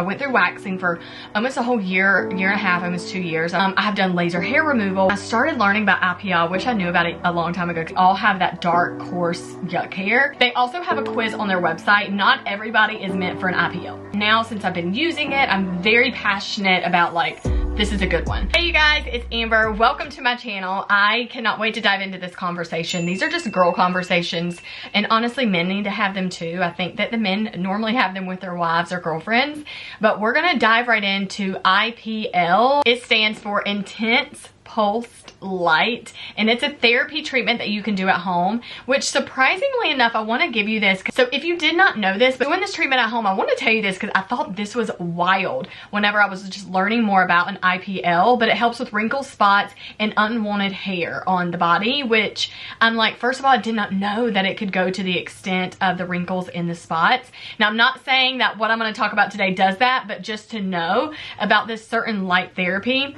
I went through waxing for almost a whole year and a half, almost 2 years. I have done laser hair removal. I started learning about IPL. I wish I knew about it a long time ago. They all have that dark, coarse, yuck hair. They also have a quiz on their website. Not everybody is meant for an IPL. Now, since I've been using it, I'm very passionate about like, this is a good one. Hey you guys, it's Amber. Welcome to my channel. I cannot wait to dive into this conversation. These are just girl conversations, and honestly, men need to have them too. I think that the men normally have them with their wives or girlfriends, but we're gonna dive right into IPL. It stands for Intense Pulsed Light, and it's a therapy treatment that you can do at home, which surprisingly enough, I want to give you this. So if you did not know this, but doing this treatment at home, I want to tell you this because I thought this was wild whenever I was just learning more about an IPL, but it helps with wrinkles, spots, and unwanted hair on the body, which I'm like, first of all, I did not know that it could go to the extent of the wrinkles and the spots. Now, I'm not saying that what I'm going to talk about today does that, but just to know about this certain light therapy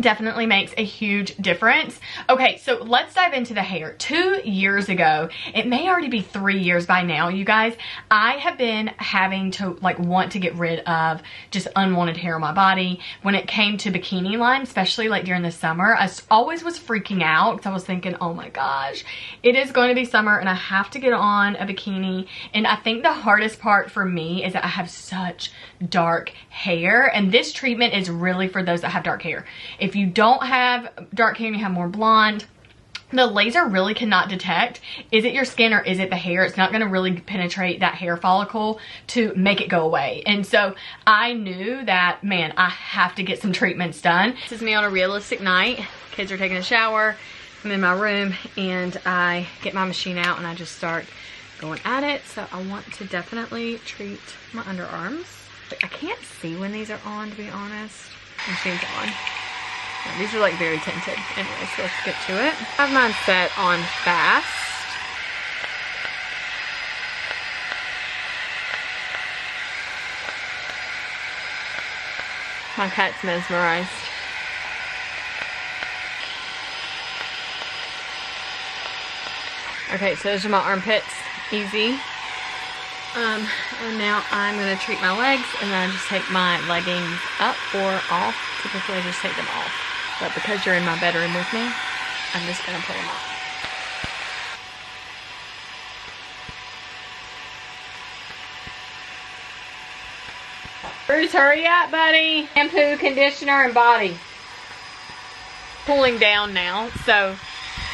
definitely makes a huge difference. Okay, so let's dive into the hair. 2 years ago, it may already be 3 years by now, you guys, I have been having to like want to get rid of just unwanted hair on my body. When it came to bikini line, especially like during the summer, I always was freaking out because I was thinking, oh my gosh, it is going to be summer and I have to get on a bikini. And I think the hardest part for me is that I have such dark hair, and this treatment is really for those that have dark hair. If you don't have dark hair and you have more blonde, the laser really cannot detect, is it your skin or is it the hair? It's not gonna really penetrate that hair follicle to make it go away. And so I knew that, man, I have to get some treatments done. This is me on a realistic night. Kids are taking a shower. I'm in my room and I get my machine out and I just start going at it. So I want to definitely treat my underarms. I can't see when these are on, to be honest. Machine's on. Yeah, these are like very tinted. Anyway, so let's get to it. I have mine set on fast. My cat's mesmerized. Okay, so those are my armpits. Easy. And now I'm going to treat my legs, and then I just take my leggings up or off. Typically I just take them off, but because you're in my bedroom with me, I'm just going to pull them off. Bruce, hurry up, buddy. Shampoo, conditioner, and body. Pulling down now, so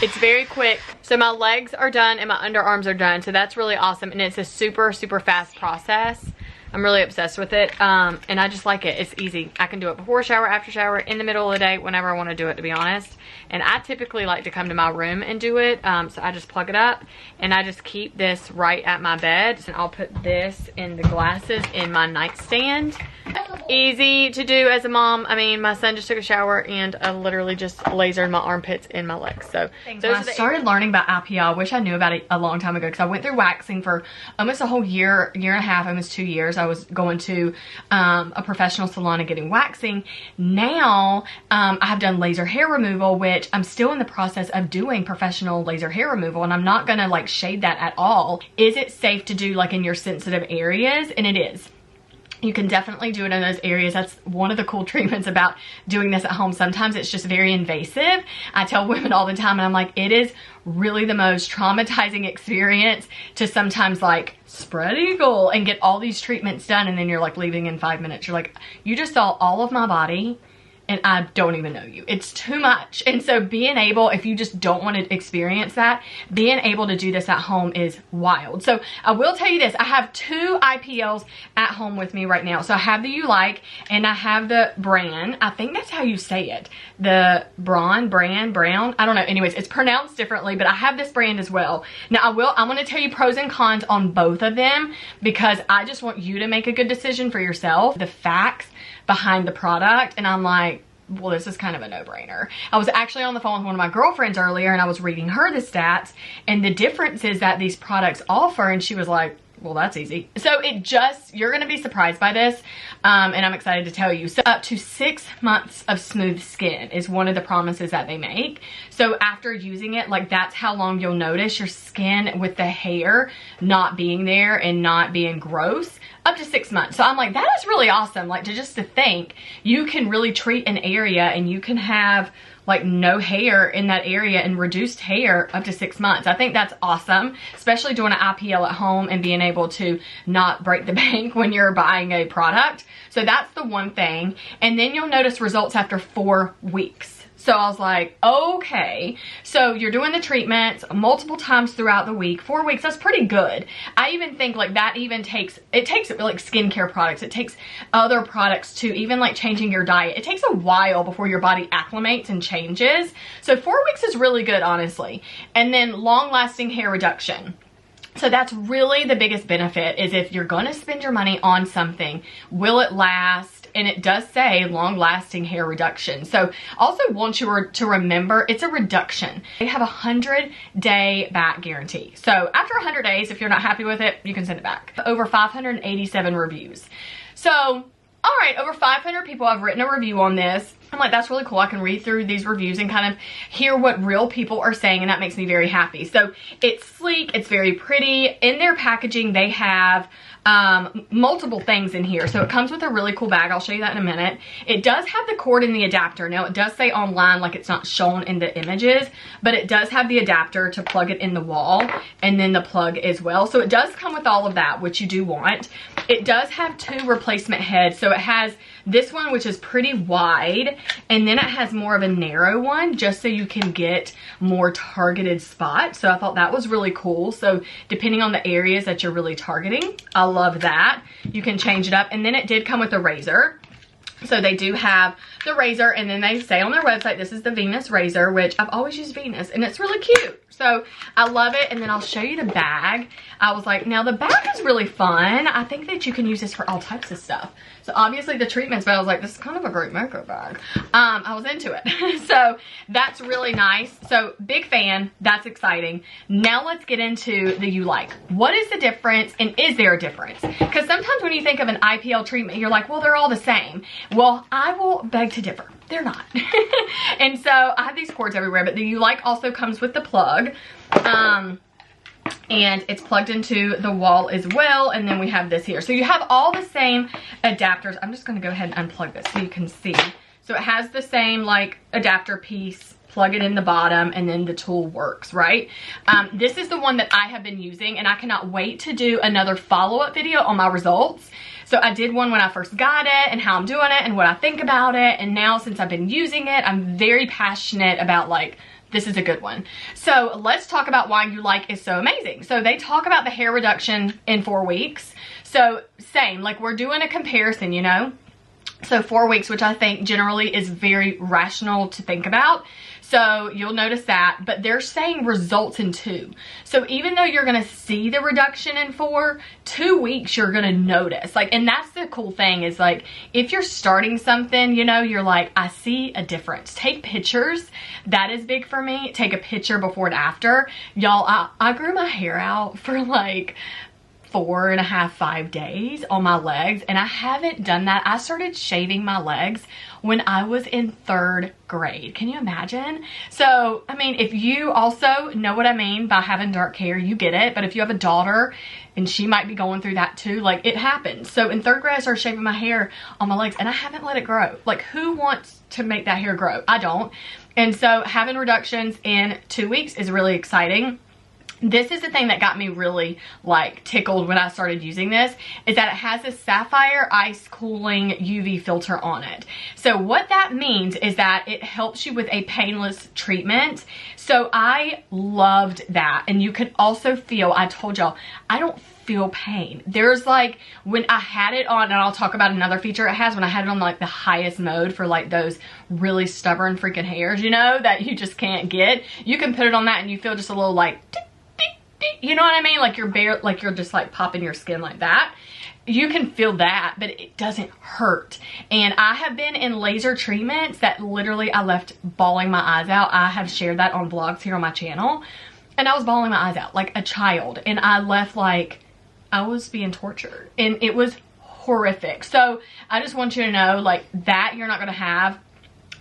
it's very quick. So my legs are done and my underarms are done. So that's really awesome. And it's a super, super fast process. I'm really obsessed with it. And I just like it. It's easy. I can do it before shower, after shower, in the middle of the day, whenever I want to do it, to be honest. And I typically like to come to my room and do it. So I just plug it up and I just keep this right at my bed. And I'll put this in the glasses in my nightstand. Easy to do as a mom. I mean, my son just took a shower and I literally just lasered my armpits and my legs. So when I started learning about IPL, I wish I knew about it a long time ago because I went through waxing for almost a whole year and a half, almost 2 years. I was going to a professional salon and getting waxing. Now I have done laser hair removal, which I'm still in the process of doing professional laser hair removal, and I'm not gonna like shade that at all. Is it safe to do like in your sensitive areas? And it is. You can definitely do it in those areas. That's one of the cool treatments about doing this at home. Sometimes it's just very invasive. I tell women all the time, and I'm like, it is really the most traumatizing experience to sometimes like spread eagle and get all these treatments done, and then you're like leaving in 5 minutes. You're like, you just saw all of my body and I don't even know you. It's too much. And so being able, if you just don't want to experience that, being able to do this at home is wild. So I will tell you this, I have 2 IPLs at home with me right now. So I have the Ulike and I have the BrAun. I think that's how you say it. The BrAun, BrAun. I don't know. Anyways, it's pronounced differently, but I have this brand as well. Now I'm going to tell you pros and cons on both of them because I just want you to make a good decision for yourself. The facts behind the product, and I'm like, well, this is kind of a no-brainer. I was actually on the phone with one of my girlfriends earlier and I was reading her the stats and the differences that these products offer, and she was like, well, that's easy. So you're gonna be surprised by this, and I'm excited to tell you. So up to 6 months of smooth skin is one of the promises that they make. So after using it, like that's how long you'll notice your skin with the hair not being there and not being gross. up to 6 months. So I'm like, that is really awesome. Like to think you can really treat an area and you can have like no hair in that area and reduced hair up to 6 months. I think that's awesome, especially doing an IPL at home and being able to not break the bank when you're buying a product. So that's the one thing. And then you'll notice results after 4 weeks. So I was like, okay, so you're doing the treatments multiple times throughout the week. 4 weeks, that's pretty good. I even think like that even takes like skincare products. It takes other products too, even like changing your diet. It takes a while before your body acclimates and changes. So 4 weeks is really good, honestly. And then long-lasting hair reduction. So that's really the biggest benefit, is if you're going to spend your money on something, will it last? And it does say long-lasting hair reduction. So also want you to remember, it's a reduction. They have a 100-day back guarantee. So after 100 days, if you're not happy with it, you can send it back. Over 587 reviews. So, all right, over 500 people have written a review on this. I'm like, that's really cool. I can read through these reviews and kind of hear what real people are saying, and that makes me very happy. So it's sleek, it's very pretty. In their packaging, they have multiple things in here. So it comes with a really cool bag. I'll show you that in a minute. It does have the cord and the adapter. Now it does say online, like it's not shown in the images, but it does have the adapter to plug it in the wall, and then the plug as well. So it does come with all of that, which you do want. It does have 2 replacement heads. So it has this one, which is pretty wide, and then it has more of a narrow one, just so you can get more targeted spots. So I thought that was really cool. So depending on the areas that you're really targeting, I love that. You can change it up. And then it did come with a razor. So they do have the razor, and then they say on their website, this is the Venus razor, which I've always used Venus, and it's really cute. So I love it. And then I'll show you the bag. I was like, now the bag is really fun. I think that you can use this for all types of stuff. So obviously the treatments, but I was like, this is kind of a great makeup bag. I was into it. So that's really nice. So big fan. That's exciting. Now let's get into the Ulike. What is the difference, and is there a difference? Because sometimes when you think of an IPL treatment, you're like, well, they're all the same. Well, I will beg to differ. They're not. And so I have these cords everywhere, but the Ulike also comes with the plug. And it's plugged into the wall as well. And then we have this here. So you have all the same adapters. I'm just going to go ahead and unplug this so you can see. So it has the same like adapter piece. Plug it in the bottom, and then the tool works, right? This is the one that I have been using, and I cannot wait to do another follow-up video on my results. So I did one when I first got it and how I'm doing it and what I think about it. And now since I've been using it, I'm very passionate about like, this is a good one. So let's talk about why Ulike is so amazing. So they talk about the hair reduction in 4 weeks. So same, like we're doing a comparison, you know? So 4 weeks, which I think generally is very rational to think about. So you'll notice that, but they're saying results in 2. So even though you're going to see the reduction in 2 weeks, you're going to notice. Like, and that's the cool thing is like, if you're starting something, you know, you're like, I see a difference. Take pictures. That is big for me. Take a picture before and after. Y'all, I grew my hair out for like 4.5, 5 days on my legs, and I haven't done that. I started shaving my legs when I was in 3rd grade. Can you imagine? So, I mean, if you also know what I mean by having dark hair, you get it. But if you have a daughter and she might be going through that too, like it happens. So in 3rd grade, I started shaving my hair on my legs, and I haven't let it grow. Like, who wants to make that hair grow? I don't. And so having reductions in 2 weeks is really exciting. This is the thing that got me really like tickled when I started using this, is that it has a sapphire ice cooling UV filter on it. So what that means is that it helps you with a painless treatment. So I loved that. And you can also feel, I told y'all, I don't feel pain. There's like, when I had it on, and I'll talk about another feature it has, when I had it on like the highest mode for like those really stubborn freaking hairs, you know, that you just can't get. You can put it on that and you feel just a little like, you know what I mean? Like you're just like popping your skin like that. You can feel that, but it doesn't hurt. And I have been in laser treatments that literally I left bawling my eyes out. I have shared that on vlogs here on my channel. And I was bawling my eyes out like a child. And I left like I was being tortured. And it was horrific. So I just want you to know like that you're not going to have.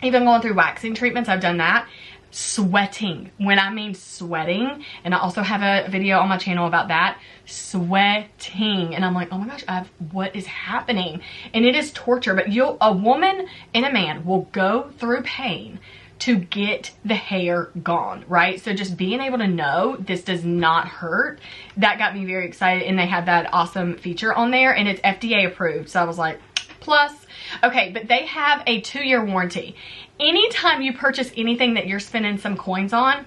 Even going through waxing treatments, I've done that. sweating. When I mean sweating, and I also have a video on my channel about that, sweating. And I'm like, oh my gosh, what is happening? And it is torture, but a woman and a man will go through pain to get the hair gone, right? So just being able to know this does not hurt, that got me very excited. And they had that awesome feature on there, and it's FDA approved. So I was like, plus. Okay, but they have a 2-year warranty. Anytime you purchase anything that you're spending some coins on,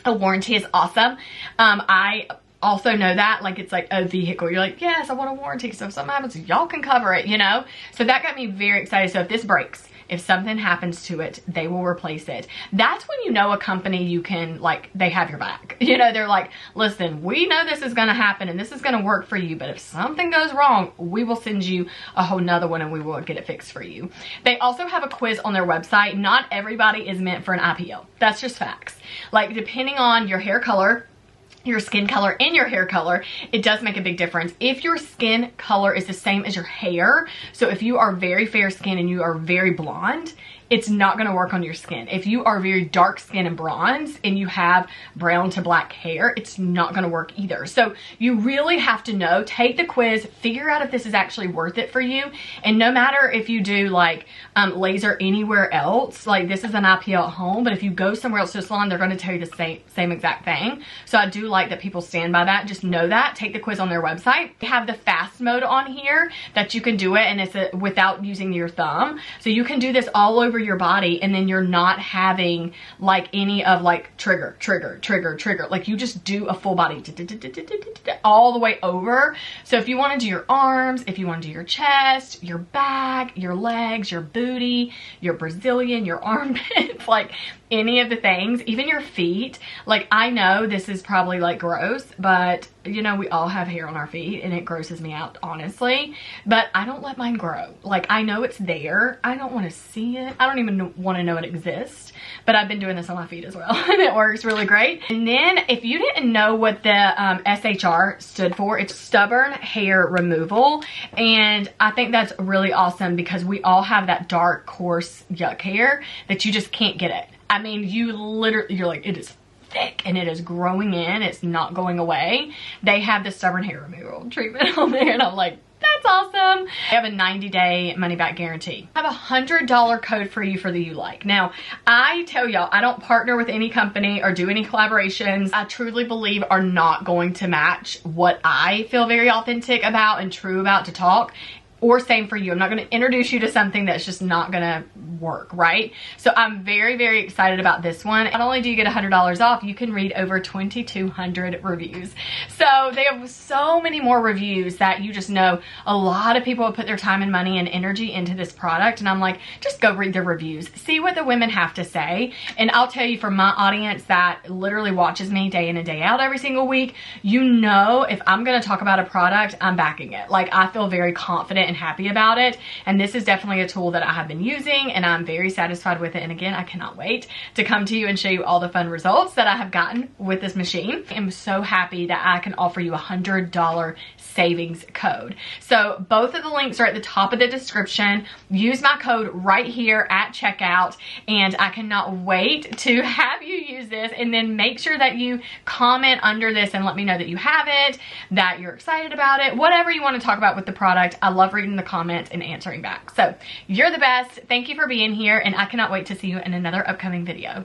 a warranty is awesome. I also know that, like, it's like a vehicle. You're like, yes, I want a warranty, so if something happens, y'all can cover it, you know? So that got me very excited. So if this breaks, if something happens to it, they will replace it. That's when you know a company, you can, like, they have your back. You know, they're like, listen, we know this is going to happen and this is going to work for you, but if something goes wrong, we will send you a whole nother one and we will get it fixed for you. They also have a quiz on their website. Not everybody is meant for an IPL. That's just facts. Like, depending on your hair color, your skin color, and your hair color, it does make a big difference. If your skin color is the same as your hair, so if you are very fair skin and you are very blonde, it's not going to work on your skin. If you are very dark skin and bronze and you have brown to black hair, it's not going to work either. So you really have to know, take the quiz, figure out if this is actually worth it for you. And no matter if you do like laser anywhere else, like this is an IPL at home, but if you go somewhere else to a salon, they're going to tell you the same exact thing. So I do like that people stand by that. Just know that. Take the quiz on their website. They have the fast mode on here that you can do it, and it's without using your thumb. So you can do this all over your body, and then you're not having like any of like trigger. Like you just do a full body all the way over. So if you want to do your arms, if you want to do your chest, your back, your legs, your booty, your Brazilian, your armpits, like any of the things, even your feet. Like, I know this is probably like gross, but you know, we all have hair on our feet and it grosses me out, honestly, but I don't let mine grow. Like, I know it's there. I don't want to see it. I don't even want to know it exists, but I've been doing this on my feet as well and it works really great. And then if you didn't know what the SHR stood for, it's stubborn hair removal. And I think that's really awesome because we all have that dark, coarse, yuck hair that you just can't get it. I mean, you're like, it is thick and it is growing in, it's not going away. They have the stubborn hair removal treatment on there, and I'm like, that's awesome. They have a 90-day money-back guarantee. I have a $100 code for you for the Ulike. Now, I tell y'all, I don't partner with any company or do any collaborations I truly believe are not going to match what I feel very authentic about and true about to talk. Or same for you. I'm not going to introduce you to something that's just not going to work, right? So I'm very, very excited about this one. Not only do you get $100 off, you can read over 2,200 reviews. So they have so many more reviews that you just know a lot of people have put their time and money and energy into this product. And I'm like, just go read the reviews. See what the women have to say. And I'll tell you, from my audience that literally watches me day in and day out every single week, you know, if I'm going to talk about a product, I'm backing it. Like, I feel very confident and happy about it, and this is definitely a tool that I have been using and I'm very satisfied with it. And again, I cannot wait to come to you and show you all the fun results that I have gotten with this machine. I'm so happy that I can offer you a $100 savings code. So both of the links are at the top of the description. Use my code right here at checkout, and I cannot wait to have you use this. And then make sure that you comment under this and let me know that you have it, that you're excited about it, whatever you want to talk about with the product. I love reading the comments and answering back. So you're the best. Thank you for being here, and I cannot wait to see you in another upcoming video.